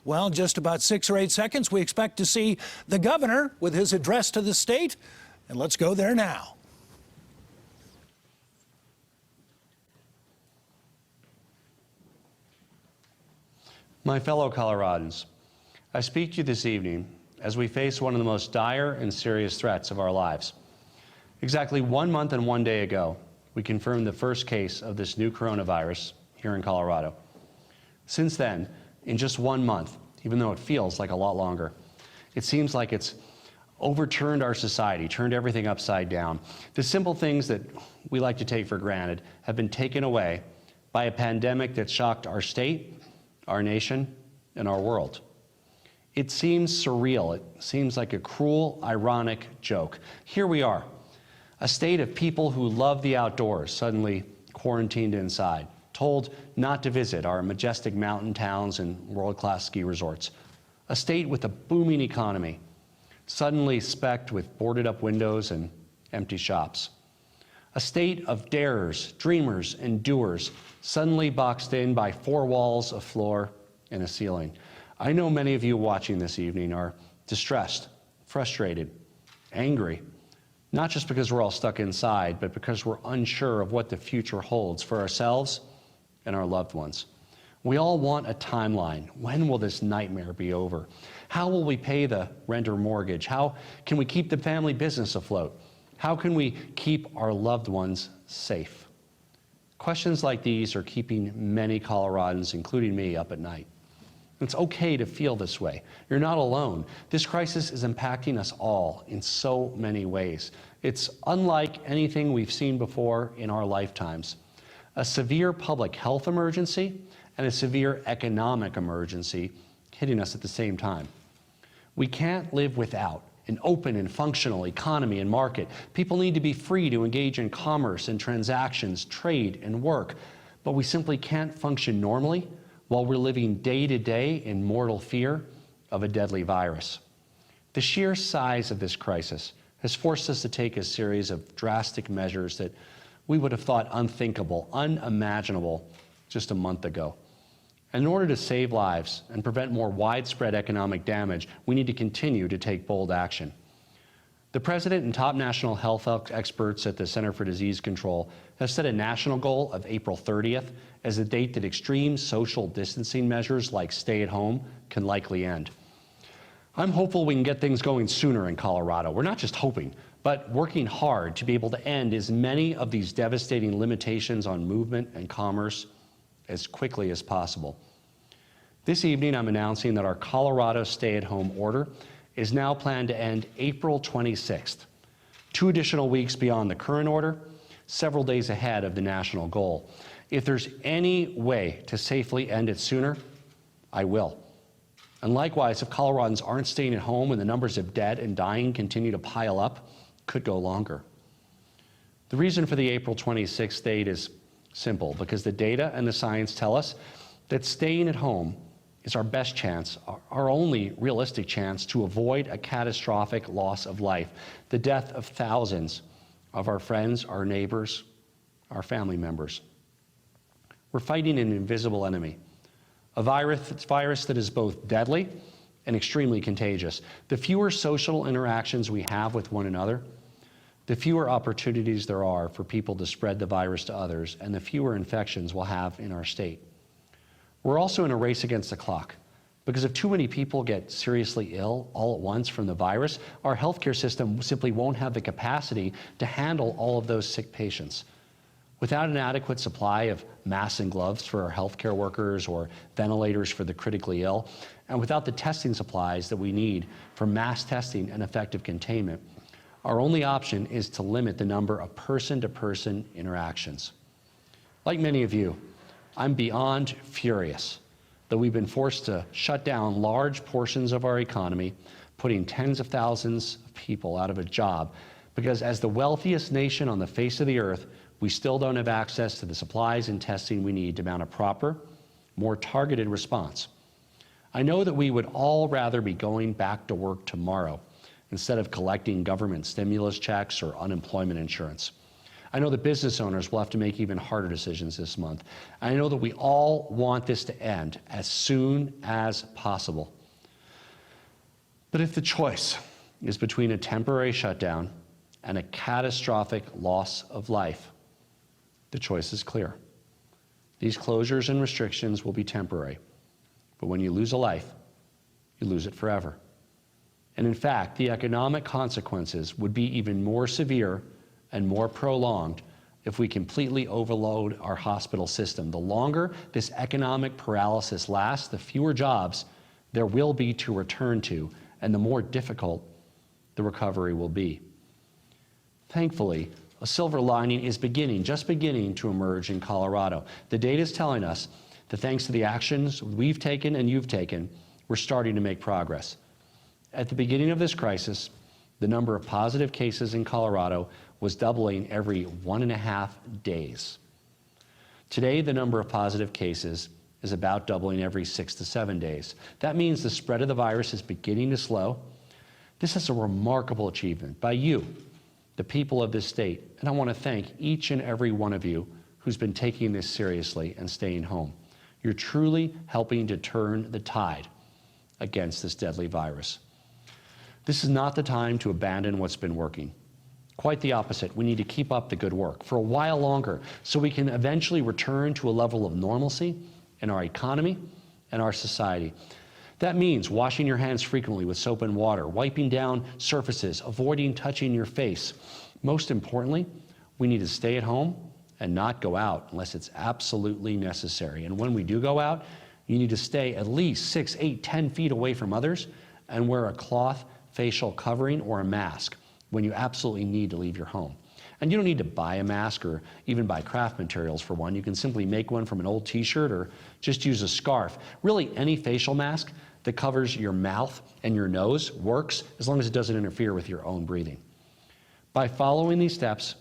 Well, in just about 6 or 8 seconds, we expect to see the governor with his address to the state. And let's go there now. My fellow Coloradans, I speak to you this evening as we face one of the most dire and serious threats of our lives. Exactly 1 month and 1 day ago, we confirmed the first case of this new coronavirus here in Colorado. Since then, in just 1 month, even though it feels like a lot longer, it seems like it's overturned our society, turned everything upside down. The simple things that we like to take for granted have been taken away by a pandemic that shocked our state, our nation, and our world. It seems surreal. It seems like a cruel, ironic joke. Here we are, a state of people who love the outdoors, suddenly quarantined inside, told not to visit our majestic mountain towns and world-class ski resorts. A state with a booming economy, suddenly specked with boarded-up windows and empty shops. A state of darers, dreamers, and doers, suddenly boxed in by 4 walls, a floor, and a ceiling. I know many of you watching this evening are distressed, frustrated, angry, not just because we're all stuck inside, but because we're unsure of what the future holds for ourselves and our loved ones. We all want a timeline. When will this nightmare be over? How will we pay the rent or mortgage? How can we keep the family business afloat? How can we keep our loved ones safe? Questions like these are keeping many Coloradans, including me, up at night. It's okay to feel this way. You're not alone. This crisis is impacting us all in so many ways. It's unlike anything we've seen before in our lifetimes. A severe public health emergency and a severe economic emergency hitting us at the same time. We can't live without an open and functional economy and market. People need to be free to engage in commerce and transactions, trade and work, but we simply can't function normally while we're living day to day in mortal fear of a deadly virus. The sheer size of this crisis has forced us to take a series of drastic measures that we would have thought unthinkable, unimaginable just a month ago. And in order to save lives and prevent more widespread economic damage, we need to continue to take bold action. The President and top national health experts at the Center for Disease Control have set a national goal of April 30th as the date that extreme social distancing measures like stay at home can likely end. I'm hopeful we can get things going sooner in Colorado. We're not just hoping, but working hard to be able to end as many of these devastating limitations on movement and commerce as quickly as possible. This evening, I'm announcing that our Colorado stay-at-home order is now planned to end April 26th, 2 additional weeks beyond the current order, several days ahead of the national goal. If there's any way to safely end it sooner, I will. And likewise, if Coloradans aren't staying at home and the numbers of dead and dying continue to pile up, could go longer. The reason for the April 26th date is simple, because the data and the science tell us that staying at home is our best chance, our only realistic chance to avoid a catastrophic loss of life, the death of thousands of our friends, our neighbors, our family members. We're fighting an invisible enemy, a virus that is both deadly and extremely contagious. The fewer social interactions we have with one another, the fewer opportunities there are for people to spread the virus to others, and the fewer infections we'll have in our state. We're also in a race against the clock, because if too many people get seriously ill all at once from the virus, our healthcare system simply won't have the capacity to handle all of those sick patients. Without an adequate supply of masks and gloves for our healthcare workers or ventilators for the critically ill, and without the testing supplies that we need for mass testing and effective containment, our only option is to limit the number of person-to-person interactions. Like many of you, I'm beyond furious that we've been forced to shut down large portions of our economy, putting tens of thousands of people out of a job, because as the wealthiest nation on the face of the earth, we still don't have access to the supplies and testing we need to mount a proper, more targeted response. I know that we would all rather be going back to work tomorrow instead of collecting government stimulus checks or unemployment insurance. I know that business owners will have to make even harder decisions this month. I know that we all want this to end as soon as possible. But if the choice is between a temporary shutdown and a catastrophic loss of life, the choice is clear. These closures and restrictions will be temporary, but when you lose a life, you lose it forever. And in fact, the economic consequences would be even more severe and more prolonged if we completely overload our hospital system. The longer this economic paralysis lasts, the fewer jobs there will be to return to, and the more difficult the recovery will be. Thankfully, a silver lining is just beginning to emerge in Colorado. The data is telling us that thanks to the actions we've taken and you've taken, we're starting to make progress. At the beginning of this crisis, the number of positive cases in Colorado was doubling every 1.5 days. Today, the number of positive cases is about doubling every 6 to 7 days. That means the spread of the virus is beginning to slow. This is a remarkable achievement by you, the people of this state, and I want to thank each and every one of you who's been taking this seriously and staying home. You're truly helping to turn the tide against this deadly virus. This is not the time to abandon what's been working. Quite the opposite. We need to keep up the good work for a while longer so we can eventually return to a level of normalcy in our economy and our society. That means washing your hands frequently with soap and water, wiping down surfaces, avoiding touching your face. Most importantly, we need to stay at home and not go out unless it's absolutely necessary. And when we do go out, you need to stay at least 6, 8, 10 feet away from others and wear a cloth facial covering or a mask when you absolutely need to leave your home. And you don't need to buy a mask or even buy craft materials for one. You can simply make one from an old t-shirt or just use a scarf. Really, any facial mask that covers your mouth and your nose works as long as it doesn't interfere with your own breathing. By following these steps,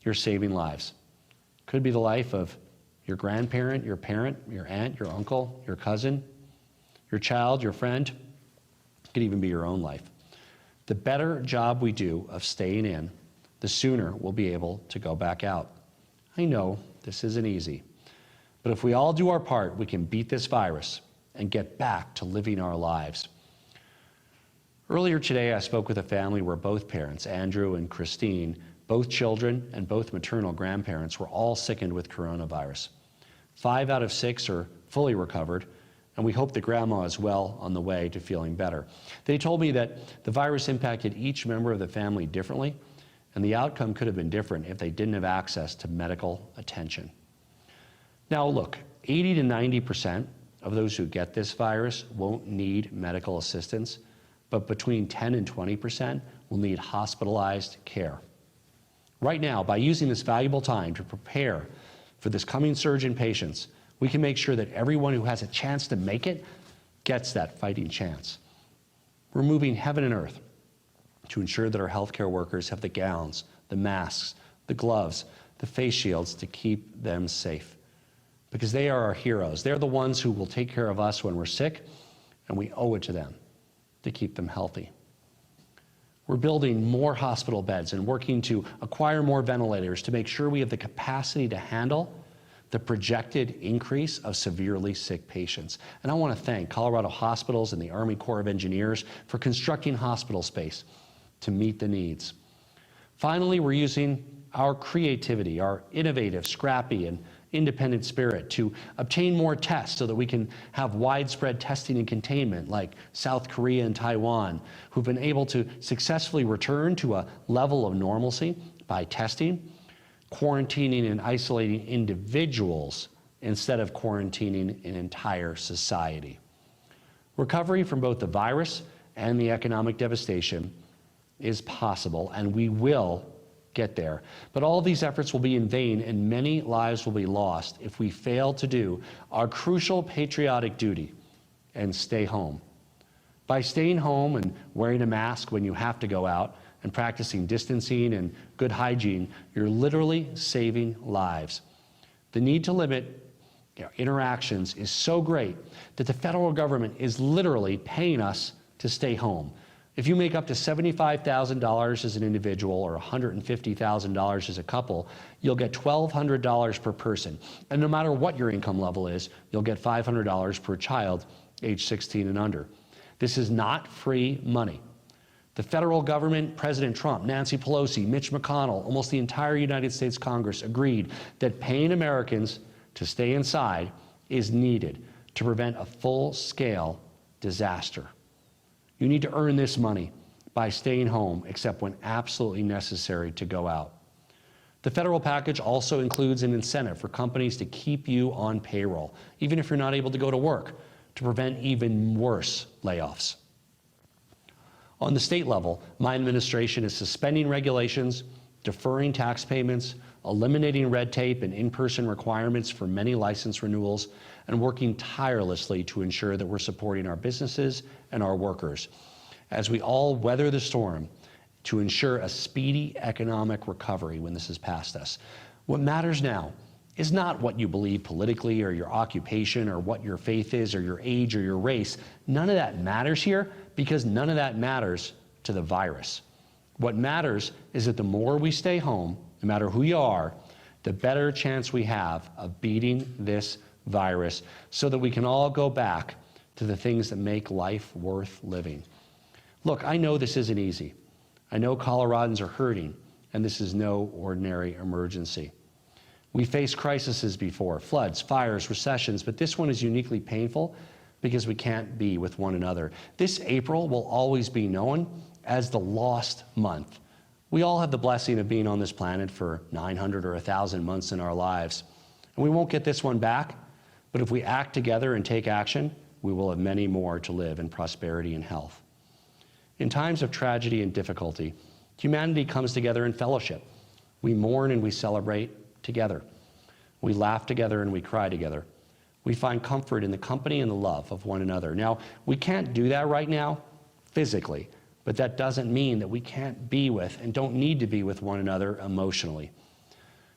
you're saving lives. Could be the life of your grandparent, your parent, your aunt, your uncle, your cousin, your child, your friend. It could even be your own life. The better job we do of staying in, the sooner we'll be able to go back out. I know this isn't easy, but if we all do our part, we can beat this virus and get back to living our lives. Earlier today, I spoke with a family where both parents, Andrew and Christine, both children and both maternal grandparents were all sickened with coronavirus. 5 out of 6 are fully recovered, and we hope that grandma is well on the way to feeling better. They told me that the virus impacted each member of the family differently, and the outcome could have been different if they didn't have access to medical attention. Now look, 80 to 90% of those who get this virus won't need medical assistance, but between 10 and 20% will need hospitalized care. Right now, by using this valuable time to prepare for this coming surge in patients, we can make sure that everyone who has a chance to make it gets that fighting chance. We're moving heaven and earth to ensure that our healthcare workers have the gowns, the masks, the gloves, the face shields to keep them safe. Because they are our heroes. They're the ones who will take care of us when we're sick, and we owe it to them to keep them healthy. We're building more hospital beds and working to acquire more ventilators to make sure we have the capacity to handle the projected increase of severely sick patients. And I want to thank Colorado Hospitals and the Army Corps of Engineers for constructing hospital space to meet the needs. Finally, we're using our creativity, our innovative, scrappy, and independent spirit to obtain more tests so that we can have widespread testing and containment like South Korea and Taiwan, who've been able to successfully return to a level of normalcy by testing, quarantining and isolating individuals instead of quarantining an entire society. Recovery from both the virus and the economic devastation is possible, and we will get there. But all these efforts will be in vain, and many lives will be lost if we fail to do our crucial patriotic duty and stay home. By staying home and wearing a mask when you have to go out and practicing distancing and good hygiene, you're literally saving lives. The need to limit interactions is so great that the federal government is literally paying us to stay home. If you make up to $75,000 as an individual or $150,000 as a couple, you'll get $1,200 per person. And no matter what your income level is, you'll get $500 per child age 16 and under. This is not free money. The federal government, President Trump, Nancy Pelosi, Mitch McConnell, almost the entire United States Congress agreed that paying Americans to stay inside is needed to prevent a full-scale disaster. You need to earn this money by staying home, except when absolutely necessary to go out. The federal package also includes an incentive for companies to keep you on payroll, even if you're not able to go to work, to prevent even worse layoffs. On the state level, my administration is suspending regulations, deferring tax payments, eliminating red tape and in-person requirements for many license renewals, and working tirelessly to ensure that we're supporting our businesses and our workers as we all weather the storm to ensure a speedy economic recovery when this is past us. What matters now is not what you believe politically or your occupation or what your faith is or your age or your race. None of that matters here because none of that matters to the virus. What matters is that the more we stay home, no matter who you are, the better chance we have of beating this virus so that we can all go back to the things that make life worth living. Look, I know this isn't easy. I know Coloradans are hurting, and this is no ordinary emergency. We faced crises before, floods, fires, recessions, but this one is uniquely painful because we can't be with one another. This April will always be known as the lost month. We all have the blessing of being on this planet for 900 or 1,000 months in our lives. And we won't get this one back, but if we act together and take action, we will have many more to live in prosperity and health. In times of tragedy and difficulty, humanity comes together in fellowship. We mourn and we celebrate together. We laugh together and we cry together. We find comfort in the company and the love of one another. Now, we can't do that right now physically, but that doesn't mean that we can't be with and don't need to be with one another emotionally.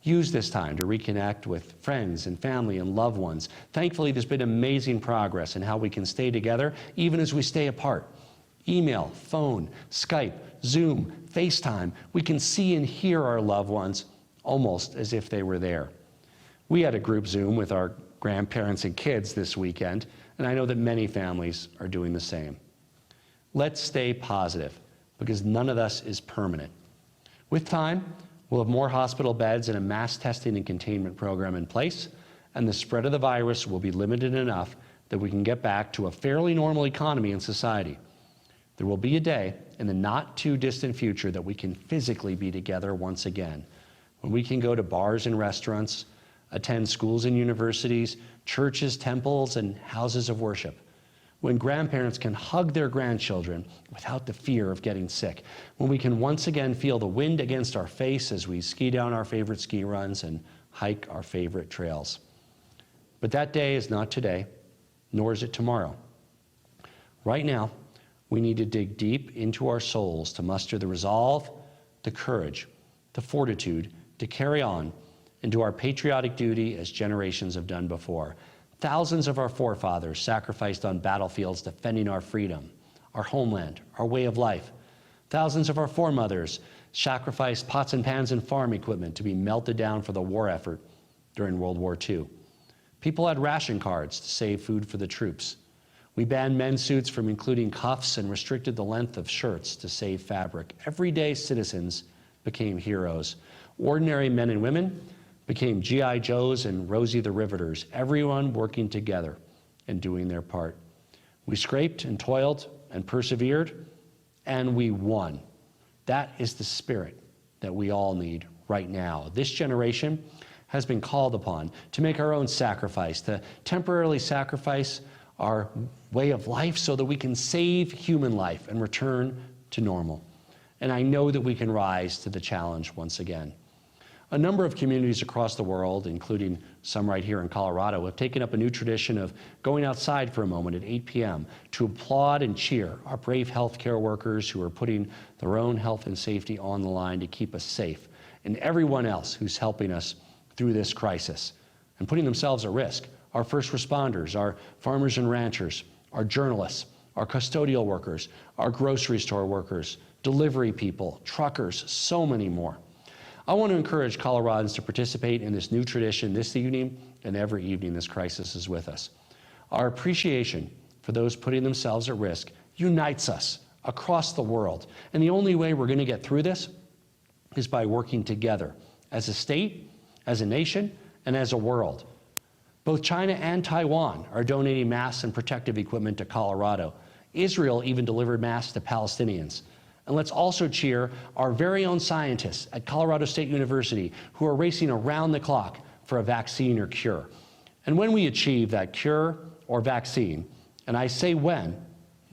Use this time to reconnect with friends and family and loved ones. Thankfully, there's been amazing progress in how we can stay together even as we stay apart. Email, phone, Skype, Zoom, FaceTime. We can see and hear our loved ones almost as if they were there. We had a group Zoom with our grandparents and kids this weekend, and I know that many families are doing the same. Let's stay positive, because none of this is permanent. With time, we'll have more hospital beds and a mass testing and containment program in place, and the spread of the virus will be limited enough that we can get back to a fairly normal economy and society. There will be a day in the not too distant future that we can physically be together once again, when we can go to bars and restaurants, attend schools and universities, churches, temples, and houses of worship, when grandparents can hug their grandchildren without the fear of getting sick, when we can once again feel the wind against our face as we ski down our favorite ski runs and hike our favorite trails. But that day is not today, nor is it tomorrow. Right now, we need to dig deep into our souls to muster the resolve, the courage, the fortitude to carry on and do our patriotic duty as generations have done before. Thousands of our forefathers sacrificed on battlefields defending our freedom, our homeland, our way of life. Thousands of our foremothers sacrificed pots and pans and farm equipment to be melted down for the war effort during World War II. People had ration cards to save food for the troops. We banned men's suits from including cuffs and restricted the length of shirts to save fabric. Everyday citizens became heroes. Ordinary men and women became G.I. Joes and Rosie the Riveters, everyone working together and doing their part. We scraped and toiled and persevered, and we won. That is the spirit that we all need right now. This generation has been called upon to make our own sacrifice, to temporarily sacrifice our way of life so that we can save human life and return to normal. And I know that we can rise to the challenge once again. A number of communities across the world, including some right here in Colorado, have taken up a new tradition of going outside for a moment at 8 p.m. to applaud and cheer our brave healthcare workers who are putting their own health and safety on the line to keep us safe, and everyone else who's helping us through this crisis and putting themselves at risk. Our first responders, our farmers and ranchers, our journalists, our custodial workers, our grocery store workers, delivery people, truckers, so many more. I want to encourage Coloradans to participate in this new tradition this evening and every evening this crisis is with us. Our appreciation for those putting themselves at risk unites us across the world. And the only way we're going to get through this is by working together as a state, as a nation, and as a world. Both China and Taiwan are donating masks and protective equipment to Colorado. Israel even delivered masks to Palestinians. And let's also cheer our very own scientists at Colorado State University who are racing around the clock for a vaccine or cure. And when we achieve that cure or vaccine, and I say when,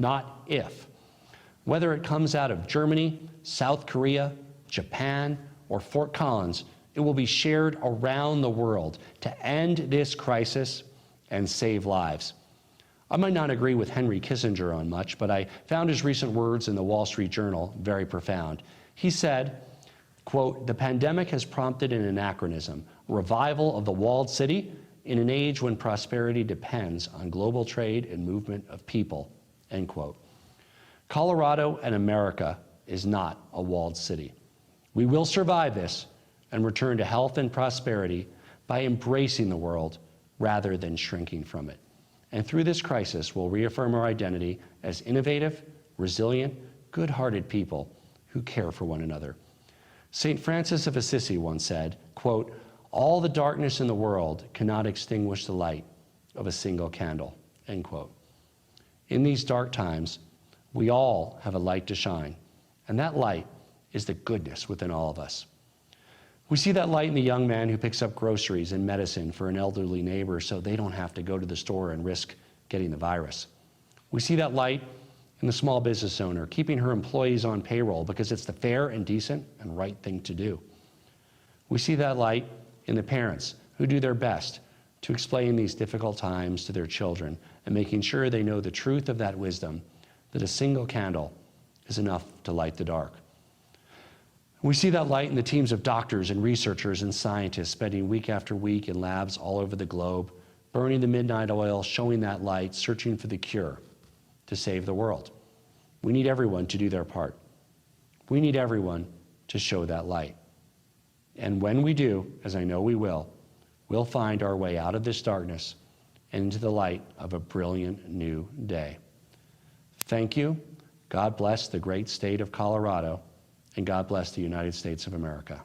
not if, whether it comes out of Germany, South Korea, Japan, or Fort Collins, it will be shared around the world to end this crisis and save lives. I might not agree with Henry Kissinger on much, but I found his recent words in the Wall Street Journal very profound. He said, quote, "The pandemic has prompted an anachronism, revival of the walled city in an age when prosperity depends on global trade and movement of people," end quote. Colorado and America is not a walled city. We will survive this and return to health and prosperity by embracing the world rather than shrinking from it. And through this crisis, we'll reaffirm our identity as innovative, resilient, good-hearted people who care for one another. St. Francis of Assisi once said, quote, "All the darkness in the world cannot extinguish the light of a single candle," end quote. In these dark times, we all have a light to shine, and that light is the goodness within all of us. We see that light in the young man who picks up groceries and medicine for an elderly neighbor so they don't have to go to the store and risk getting the virus. We see that light in the small business owner keeping her employees on payroll because it's the fair and decent and right thing to do. We see that light in the parents who do their best to explain these difficult times to their children and making sure they know the truth of that wisdom, that a single candle is enough to light the dark. We see that light in the teams of doctors and researchers and scientists spending week after week in labs all over the globe, burning the midnight oil, showing that light, searching for the cure to save the world. We need everyone to do their part. We need everyone to show that light. And when we do, as I know we will, we'll find our way out of this darkness and into the light of a brilliant new day. Thank you. God bless the great state of Colorado, and God bless the United States of America.